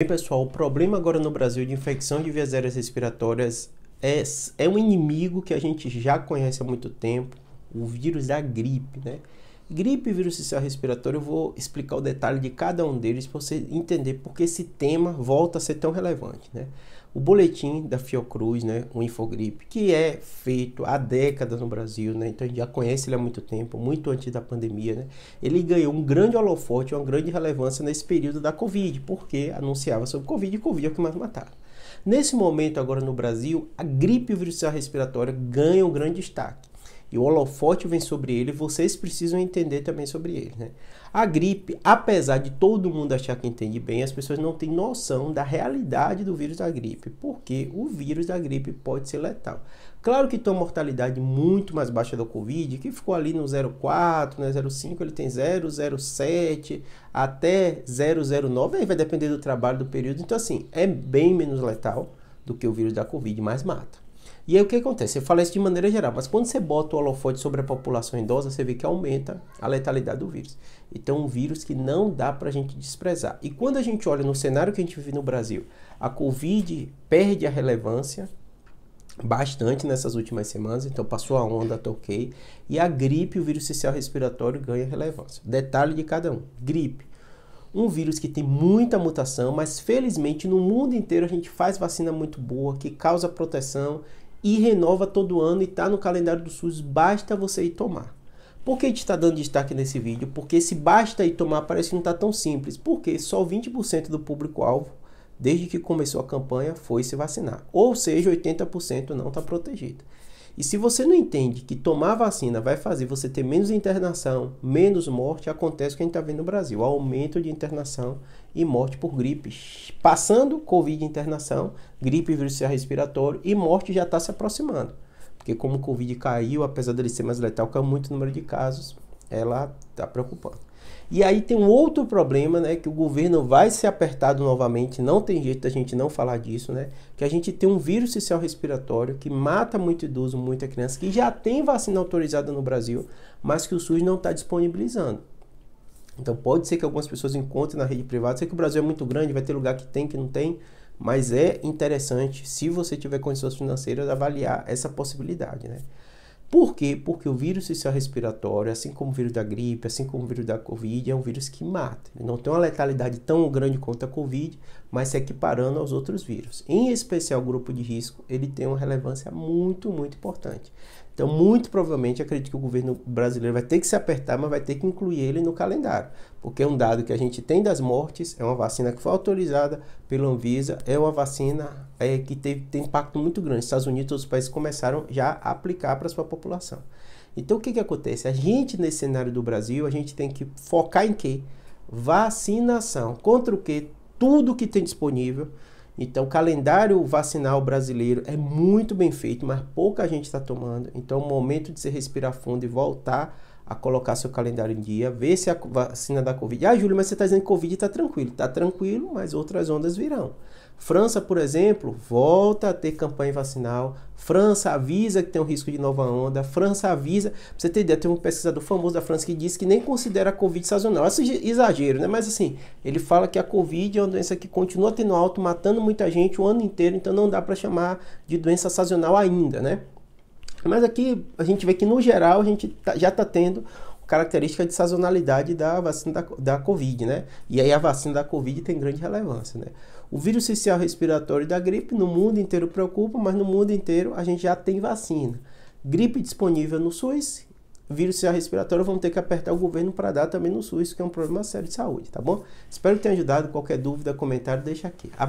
Bem, pessoal, o problema agora no Brasil de infecção de vias aéreas respiratórias é um inimigo que a gente já conhece há muito tempo, o vírus da gripe, né? Gripe e vírus sistema respiratório, eu vou explicar o detalhe de cada um deles para você entender porque esse tema volta a ser tão relevante, né? O boletim da Fiocruz, né, o Infogripe, que é feito há décadas no Brasil, né? Então a gente já conhece ele há muito tempo, muito antes da pandemia, né? Ele ganhou um grande holofote, uma grande relevância nesse período da Covid, porque anunciava sobre Covid e Covid é o que mais matava. Nesse momento agora no Brasil, a gripe e o vírus respiratório ganham um grande destaque. E o holofote vem sobre ele, vocês precisam entender também sobre ele, né? A gripe, apesar de todo mundo achar que entende bem, as pessoas não têm noção da realidade do vírus da gripe, porque o vírus da gripe pode ser letal. Claro que tem uma mortalidade muito mais baixa do Covid, que ficou ali no 0,4, né, 0,5, ele tem 0,07 até 0,09, aí vai depender do trabalho, do período, então assim, é bem menos letal do que o vírus da Covid, mas mata. E aí o que acontece? Eu falo isso de maneira geral, mas quando você bota o holofote sobre a população idosa, você vê que aumenta a letalidade do vírus. Então, um vírus que não dá pra gente desprezar. E quando a gente olha no cenário que a gente vive no Brasil, a Covid perde a relevância bastante nessas últimas semanas, então passou a onda, tá ok, e a gripe, o vírus sincicial respiratório, ganha relevância. Detalhe de cada um. Gripe. Um vírus que tem muita mutação, mas felizmente no mundo inteiro a gente faz vacina muito boa, que causa proteção e renova todo ano e está no calendário do SUS, basta você ir tomar. Por que a gente está dando destaque nesse vídeo? Porque esse basta ir tomar parece que não está tão simples, porque só 20% do público-alvo, desde que começou a campanha, foi se vacinar. Ou seja, 80% não está protegido. E se você não entende que tomar vacina vai fazer você ter menos internação, menos morte, acontece o que a gente está vendo no Brasil, aumento de internação e morte por gripe. Passando Covid internação, gripe vírus respiratório e morte já está se aproximando. Porque como o Covid caiu, apesar dele ser mais letal, caiu muito o número de casos, ela está preocupando. E aí tem um outro problema, né, que o governo vai ser apertado novamente, não tem jeito da gente não falar disso, né, que a gente tem um vírus sincicial respiratório que mata muito idoso, muita criança, que já tem vacina autorizada no Brasil, mas que o SUS não está disponibilizando. Então pode ser que algumas pessoas encontrem na rede privada, sei que o Brasil é muito grande, vai ter lugar que tem, que não tem, mas é interessante, se você tiver condições financeiras, avaliar essa possibilidade, né. Por quê? Porque o vírus sincicial respiratório, assim como o vírus da gripe, assim como o vírus da Covid, é um vírus que mata. Ele não tem uma letalidade tão grande quanto a Covid, mas se equiparando aos outros vírus. Em especial o grupo de risco, ele tem uma relevância muito, muito importante. Então, muito provavelmente, acredito que o governo brasileiro vai ter que se apertar, mas vai ter que incluir ele no calendário. Porque é um dado que a gente tem das mortes, é uma vacina que foi autorizada pela Anvisa, é uma vacina que tem impacto muito grande. Estados Unidos e outros países começaram já a aplicar para a sua população. Então, o que acontece? A gente, nesse cenário do Brasil, a gente tem que focar em quê? Vacinação. Contra o quê? Tudo que tem disponível. Então, o calendário vacinal brasileiro é muito bem feito, mas pouca gente está tomando. Então, é o momento de você respirar fundo e voltar a colocar seu calendário em dia, ver se a vacina da Covid... Ah, Júlio, mas você está dizendo que Covid está tranquilo. Está tranquilo, mas outras ondas virão. França, por exemplo, volta a ter campanha vacinal. França avisa que tem um risco de nova onda. França avisa... Pra você ter ideia, tem um pesquisador famoso da França que disse que nem considera a Covid sazonal. Esse exagero, né? Mas assim, ele fala que a Covid é uma doença que continua tendo alto, matando muita gente o ano inteiro, então não dá para chamar de doença sazonal ainda, né? Mas aqui a gente vê que no geral a gente já está tendo característica de sazonalidade da vacina da Covid, né? E aí a vacina da Covid tem grande relevância, né? O vírus sincicial respiratório da gripe no mundo inteiro preocupa, mas no mundo inteiro a gente já tem vacina. Gripe disponível no SUS, vírus sincicial respiratório vão ter que apertar o governo para dar também no SUS, que é um problema sério de saúde, tá bom? Espero que tenha ajudado. Qualquer dúvida, comentário, deixa aqui. Abraço.